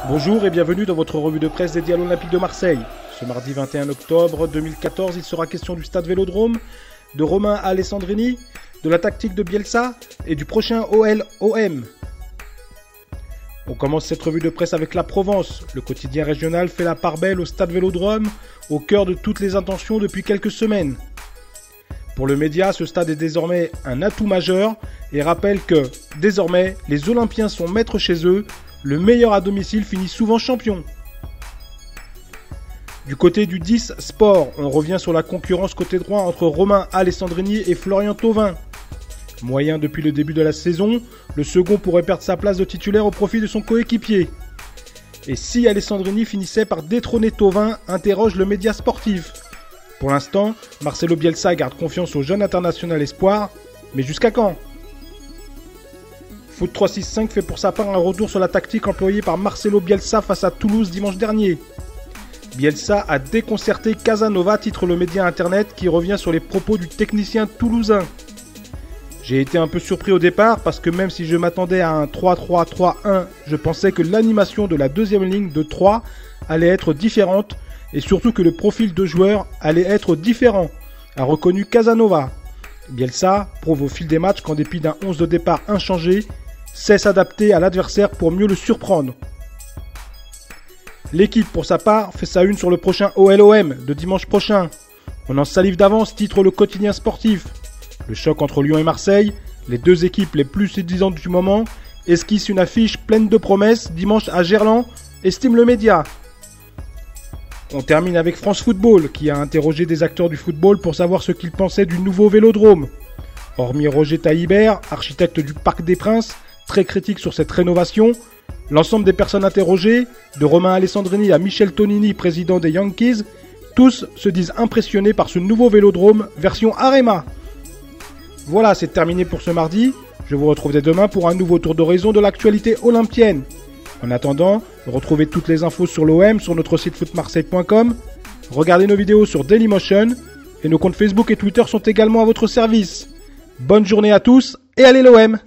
Bonjour et bienvenue dans votre revue de presse dédiée à l'Olympique de Marseille. Ce mardi 21 octobre 2014, il sera question du stade Vélodrome, de Romain Alessandrini, de la tactique de Bielsa et du prochain OL-OM. On commence cette revue de presse avec la Provence. Le quotidien régional fait la part belle au stade Vélodrome, au cœur de toutes les intentions depuis quelques semaines. Pour le média, ce stade est désormais un atout majeur et rappelle que, désormais, les Olympiens sont maîtres chez eux. Le meilleur à domicile finit souvent champion. Du côté du 10 Sport, on revient sur la concurrence côté droit entre Romain Alessandrini et Florian Thauvin. Moyen depuis le début de la saison, le second pourrait perdre sa place de titulaire au profit de son coéquipier. Et si Alessandrini finissait par détrôner Thauvin, interroge le média sportif. Pour l'instant, Marcelo Bielsa garde confiance au jeune international espoir, mais jusqu'à quand ? Foot 365 fait pour sa part un retour sur la tactique employée par Marcelo Bielsa face à Toulouse dimanche dernier. Bielsa a déconcerté Casanova, titre le média internet qui revient sur les propos du technicien toulousain. J'ai été un peu surpris au départ parce que même si je m'attendais à un 3-3-3-1, je pensais que l'animation de la deuxième ligne de 3 allait être différente et surtout que le profil de joueur allait être différent, a reconnu Casanova. Bielsa prouve au fil des matchs qu'en dépit d'un 11 de départ inchangé, sait s'adapter à l'adversaire pour mieux le surprendre. L'équipe, pour sa part, fait sa une sur le prochain OL-OM de dimanche prochain. On en salive d'avance, titre le quotidien sportif. Le choc entre Lyon et Marseille, les deux équipes les plus séduisantes du moment, esquisse une affiche pleine de promesses dimanche à Gerland, estime le média. On termine avec France Football, qui a interrogé des acteurs du football pour savoir ce qu'ils pensaient du nouveau Vélodrome. Hormis Roger Taillibert, architecte du Parc des Princes, très critique sur cette rénovation, l'ensemble des personnes interrogées, de Romain Alessandrini à Michel Tonini, président des Yankees, tous se disent impressionnés par ce nouveau Vélodrome version Arema. Voilà, c'est terminé pour ce mardi. Je vous retrouve dès demain pour un nouveau tour d'horizon de l'actualité olympienne. En attendant, retrouvez toutes les infos sur l'OM sur notre site footmarseille.com. Regardez nos vidéos sur Dailymotion et nos comptes Facebook et Twitter sont également à votre service. Bonne journée à tous et allez l'OM!